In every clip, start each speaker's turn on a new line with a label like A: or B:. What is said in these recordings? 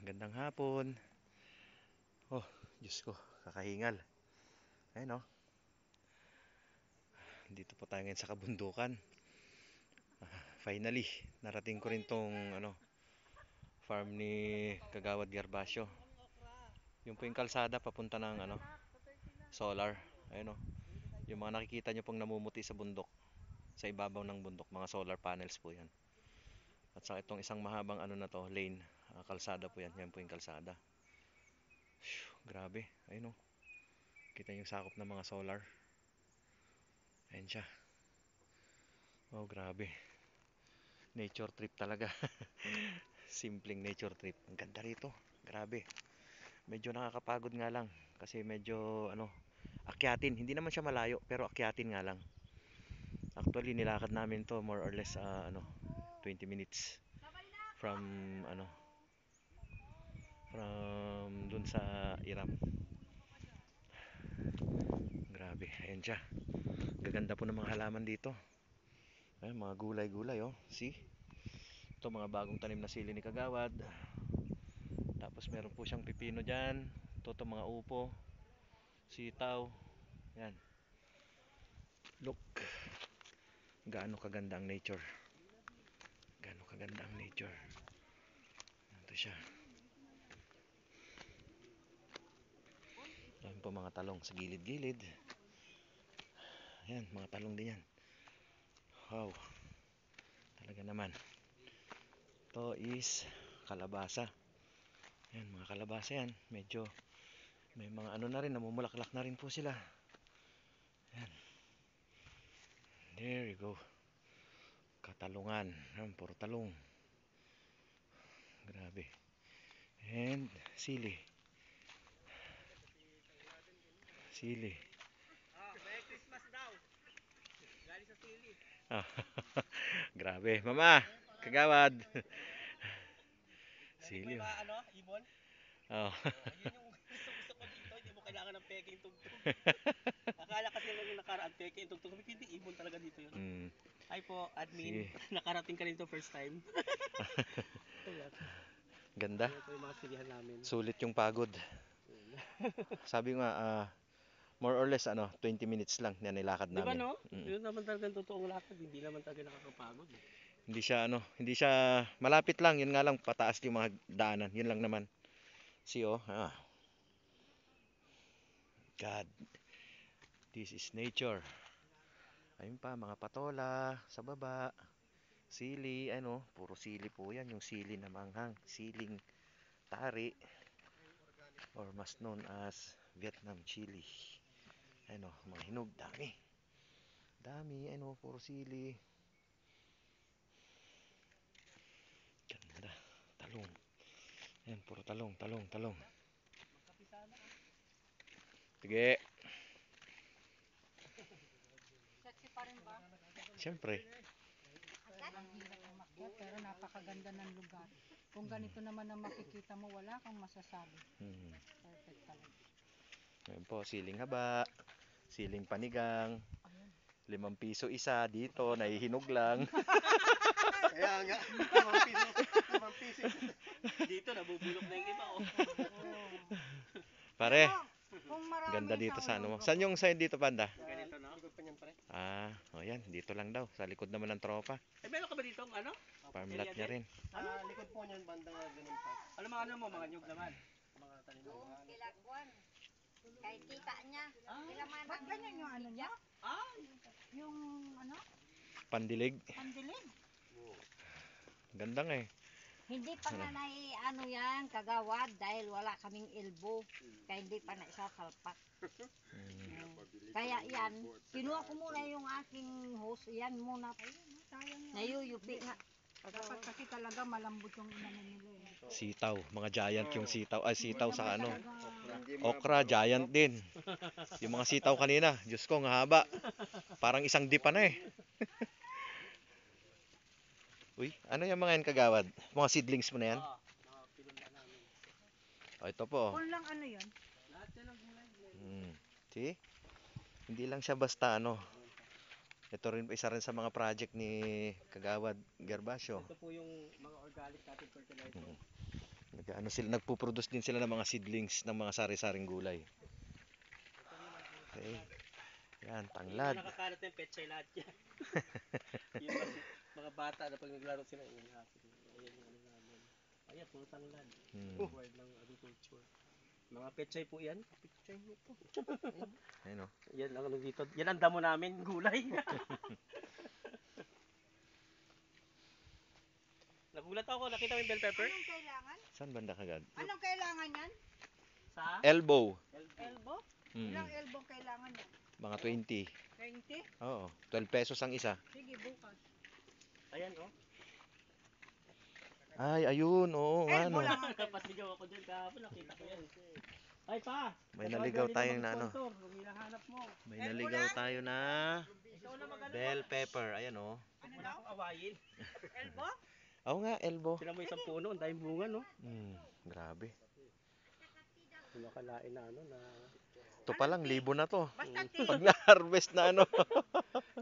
A: Gandang hapon. Oh, Diyos ko, kakahingal. Ayun oh, dito po tayo ngayon sa kabundukan. Finally, narating ko rin tong farm ni Kagawad Gervasio. Yung po yung kalsada papunta ng solar. Ayun oh, yung mga nakikita nyo pong namumuti sa bundok, sa ibabaw ng bundok, mga solar panels po yan. At sa itong isang mahabang na to, lane, kalsada po yan. Yan po yung kalsada. Grabe, ayun oh. Kita yung sakop ng mga solar. Ayun siya. Oh, grabe. Nature trip talaga. Simpleng nature trip. Ang ganda rito. Grabe. Medyo nakakapagod nga lang kasi medyo akyatin. Hindi naman siya malayo pero akyatin nga lang. Actually nilakad namin to more or less 20 minutes from from dun sa Iram. Grabe. Ayan siya. Gaganda po ng mga halaman dito. Ayan, mga gulay-gulay oh. See? Ito mga bagong tanim na sili ni Kagawad. Tapos meron po siyang pipino dyan. Ito mga upo, sitaw. Yan. Look. Gaano kaganda ang nature. Gaano kaganda ang nature. Ito siya. Yan po mga talong sa gilid-gilid. Yan, mga talong din yan. Wow. Talaga naman. Ito is kalabasa. Yan, mga kalabasa yan. Medyo may mga na rin, namumulaklak na rin po sila. Yan. There you go. Katalungan. Yan, puro talong. Grabe. And sili. Sili.
B: Merry Christmas daw. Galing sa sili.
A: Grabe. Mama, Kagawad. Sili.
B: May ibon?
A: Oh.
B: Yun yung gusto ko dito. Hindi mo kailangan ng peking tugtog. Akala kasi nung nakaraan peking tugtog. Hindi ibon talaga dito yun. Hi po, admin. Nakarating ka rin to first time.
A: Ganda.
B: Ito yung mga silihan namin.
A: Sulit yung pagod. Sabi nga, more or less 20 minutes lang na nilakad
B: Di ba
A: namin.
B: no? Yun naman talaga totoong lakad. Hindi naman talaga nakakapagod.
A: Hindi siya malapit lang, yun nga lang pataas yung mga daanan. Yun lang naman. See oh, God. This is nature. Ayun pa, mga patola sa baba. Sili, puro sili po yan. Yung sili na manghang. Siling tari. Or mas known as Vietnam chili. Mga hinog. Dami. Dami, puro sili. Ganda. Talong. Yan, puro talong, talong, talong. Sige.
C: Sexy pa rin ba?
A: Siyempre.
C: Ang hirap umakyat pero napakaganda ng lugar. Kung ganito naman ang makikita mo, wala kang masasabi. Perfect talaga.
A: Yan po, siling haba. Siling panigang. 5 piso isa. Dito, nahihinog lang.
B: Kaya nga, 5 piso. Dito, nabubulok na yung iba.
A: Pare,
C: Kung marami
A: ganda dito sa
C: tao,
A: Saan yung side dito, banda?
B: Ganito, no? Likod pa niyan, pare.
A: Yan. Dito lang daw. Sa likod naman ng tropa.
B: Meron ka ba dito
A: Farm lot niya rin.
B: Likod po niyan, banda ganun pa. Ano mo, mga nyug naman? Mga tanim mo.
C: Kilakwan. Kay tita niya. Ba't ganyan yung niya? Yung
A: Pandilig.
C: pandilig.
A: Ganda nga eh.
C: Hindi pa nga yan, Kagawad, dahil wala kaming elbow. Kaya hindi pa na isasalpak. Kaya yan, kinuha ko muna yung aking hose. Yan muna. Nayuyupi nga. Dapat kasi talaga malambot yung inano nila eh.
A: Sitaw. Mga giant yung sitaw. Ay, sitaw sa okra, giant din. Yung mga sitaw kanina. Diyos ko, ang haba. Parang isang dipa na eh. Uy, ano yung mga yan, Kagawad? Mga seedlings mo na yan? Ito po.
C: Kung lang yun?
B: Lahat yan ang gulay.
A: See? Hindi lang siya basta Ito rin isa rin sa mga project ni Kagawad Gervasio.
B: Ito po yung mga organic natin fertilizer.
A: Ano sila, nagpo-produce din sila ng mga seedlings ng mga sari-saring gulay. Okay. Yan, tanglad.
B: Nakakalat na yung pechay lahat yan. Yung mga bata na pag naglaro sila, yun happy. Ayan yung ano namin. Ayan, puro tanglad. Word ng agriculture. Mga pechay po yan. Pechay mo po.
A: Ayun, oh.
B: Yan ang ano dito. Yan ang damo namin, gulay. Nagulat ako, nakita mo yung bell pepper?
C: Anong kailangan?
A: Saan banda kagad?
C: Anong kailangan yan?
B: Sa?
A: Elbow.
C: Elbow?
A: Mm.
C: Ilang elbow kailangan yan?
A: Mga 20.
C: 20?
A: Oo, 12 pesos ang isa.
C: Sige, bukas.
B: Ayan, oh.
A: Ay, ayun, oo nga
C: Elbow
A: no.
C: lang ang
B: Kapasigaw ako dyan kahapon, nakita ko yan. Ay pa!
A: May naligaw tayo na ano.
B: Hinahanap mo.
A: May naligaw tayo na
B: Ikaw na magano.
A: bell pepper. Ayan, oh.
C: Ano
B: Wala
C: daw?
B: akong awayin.
C: Elbow?
A: Oo nga, elbow.
B: Sila mo isang puno, ang daming bunga, no?
A: Grabe.
B: Hindi makalain na ano na...
A: Ito pa lang, libo na to.
C: Basta tea.
A: Pag na-harvest na ano.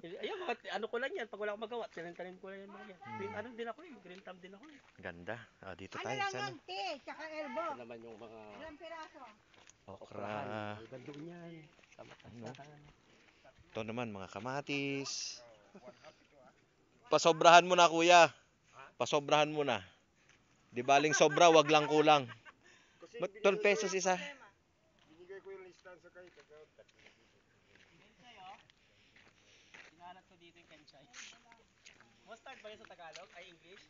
B: Ayun, mga ano ko lang yan. Pag wala akong magawa, tanim ko lang yan mga yan. Green, ano din ako eh. Green thumb din ako eh.
A: Ganda. Ah, dito
C: Ano
A: tayo
C: lang
A: sana.
C: yan, tea, tsaka elbow.
B: Ito naman yung mga...
C: Ilang piraso?
A: Okra.
B: Ang ganda yan. Sama
A: Ano?
B: tasahan.
A: Ito naman, mga kamatis. Pasobrahan mo na, kuya. Pasobrahan mo na. Di baling sobra, wag lang kulang. Ba't 12 pesos isa?
D: Binigay ko yung listahan sa kayo.
B: Kenchay, oh. Hinahanap ko dito yung kenchay. Mustard ba yun sa Tagalog? Ay, English?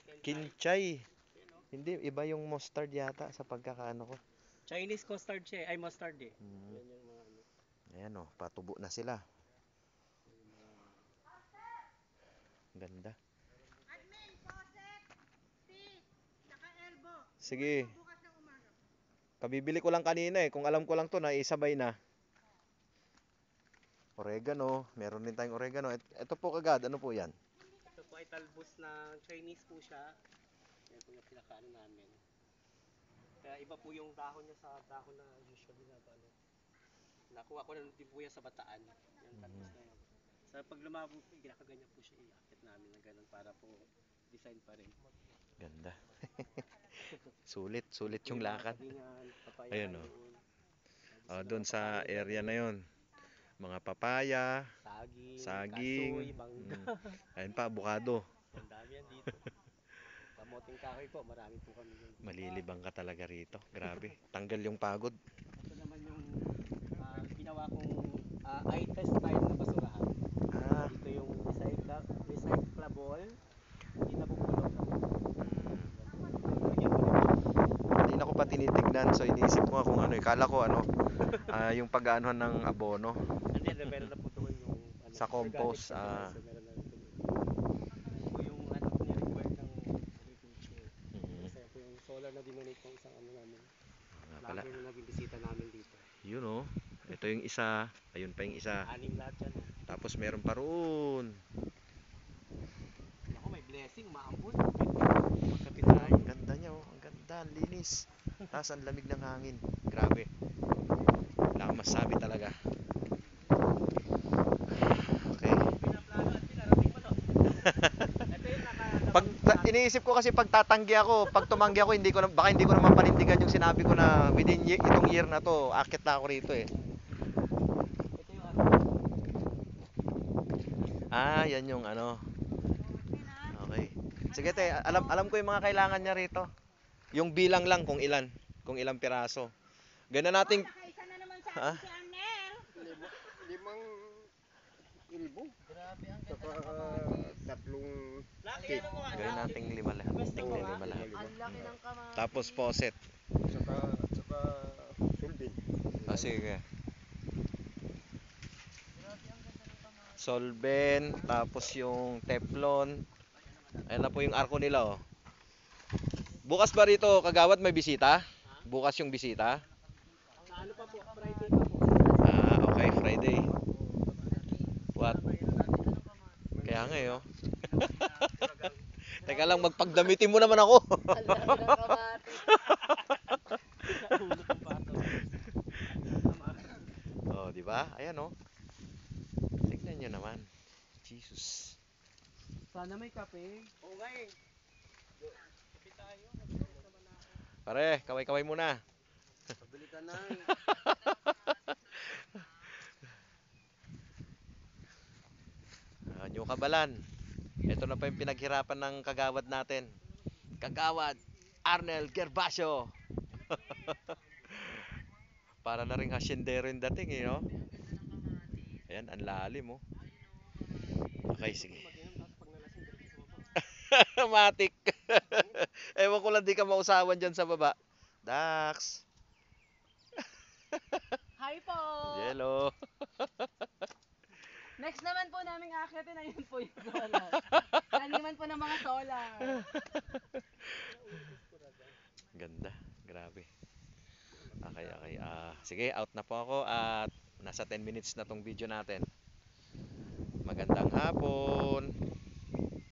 B: Yung kenchay.
A: Kinchay. Hindi, iba yung mustard yata sa pagkakaano ko.
B: Chinese custard siya eh. Ay, mustard eh.
A: Hmm.
B: Yan yung mga ano.
A: Ayan o, patubo na sila. Ganda.
C: Admin, poset, tea, tsaka elbow.
A: Sige,
C: Bukas ng umaga.
A: kabibili ko lang kanina eh. Kung alam ko lang to na isabay na. Oregano, meron din tayong oregano. Ito po kagad, ano po yan?
B: Ito po ay talbos na Chinese po siya. Yan po yung pinakaano namin. Kaya iba po yung dahon niya sa dahon na usually na ano. Nakuha ko na din po yan sa Bataan. Yung talbos na yan. Sa pag lumabo po, ginakaganyan po siya. Iakit namin ng ganun para po design pa rin.
A: Ganda. Sulit, sulit yung lakad. Ayun, oh. Doon sa area na yon, mga papaya,
B: kasoy,
A: saging,
B: mangga.
A: ayun pa, avocado.
B: Ang dami yan dito. Kamoting kahoy po, marami po kami yun.
A: Malilibang ka talaga rito. Grabe. Tanggal yung pagod.
B: Ito naman yung ginawa kong i-test style na basurahan.
A: Ah,
B: Dito yung recyclable, hindi nabubulok.
A: kanina ko pa tinitignan. So, iniisip ko nga kung ano. Kala ko ano, yung pag-aanuhan ng abono.
B: Hindi, meron na po doon yung ano,
A: Sa compost,
B: organic fertilizer, meron na rin doon. Ito yung ano ni-require ng agriculture. Kasi po yung solar na dinonate ng isang ano namin.
A: Nga pala.
B: Lagi na naging bisita namin dito.
A: Yun oh. Ito yung isa. Ayun pa yung isa.
B: 6 lahat yan.
A: Tapos meron pa roon.
B: Ako may blessing, maambon.
A: Magkapit tayo. Ang ganda niya oh. Ang ganda. Ang linis. Tapos ang lamig ng hangin. Grabe. Wala akong masabi talaga. Okay.
B: Pinaplano at pinarating mo to. Ito yung
A: Iniisip ko kasi pag tatanggi ako, pag tumanggi ako, baka hindi ko naman panindigan yung sinabi ko na within itong year na to, akit na ako rito eh.
B: ito yung ano.
A: Ah, yan yung ano. Okay. Sige te, alam ko yung mga kailangan niya rito. Yung bilang lang kung ilang piraso. Ganun nating
C: Nakaisa na naman sa
A: Ha?
C: akin si Arnel.
D: Limang ilbo.
B: Grabe ang
D: Saka tatlong
B: Laki yan mo nga.
A: gawin nating lima lahat. Lima lahat.
B: Ang laki ng kamay.
A: Tapos faucet.
D: saka sulbin.
A: Ah, sige. Solvent, tapos yung Teflon. Ayan na po yung arko nila oh. Bukas ba rito, kagawad may bisita? Bukas yung bisita?
B: Sa ano pa po, Friday pa po.
A: Ah, okay, Friday. What? Kaya nga eh, oh. Teka lang, magpagdamitin mo naman ako. Oh, di ba? Ayan oh. Tignan nyo naman. Jesus.
B: Sana may kape. Oo nga eh. Kape tayo.
A: Pare, kaway-kaway muna.
B: Pabili ka na eh.
A: New Kabalan. Ito na pa yung pinaghirapan ng kagawad natin. Kagawad Arnel Gervasio. Para na ring hasyendero yung dating eh, no? Ayan, ang lalim oh. Okay, sige.
B: Mag-inom tapos pag nalasing, diretso sa baba.
A: Matik. Ewan ko lang di ka mausawan dyan sa baba. Dax.
E: Hi po!
A: Yellow.
E: Next naman po naming akyatin, ayun po yung solar. Taniman po ng mga solar.
A: Ganda. Grabe. Okay, okay. Sige, out na po ako at nasa 10 minutes na tong video natin. Magandang hapon.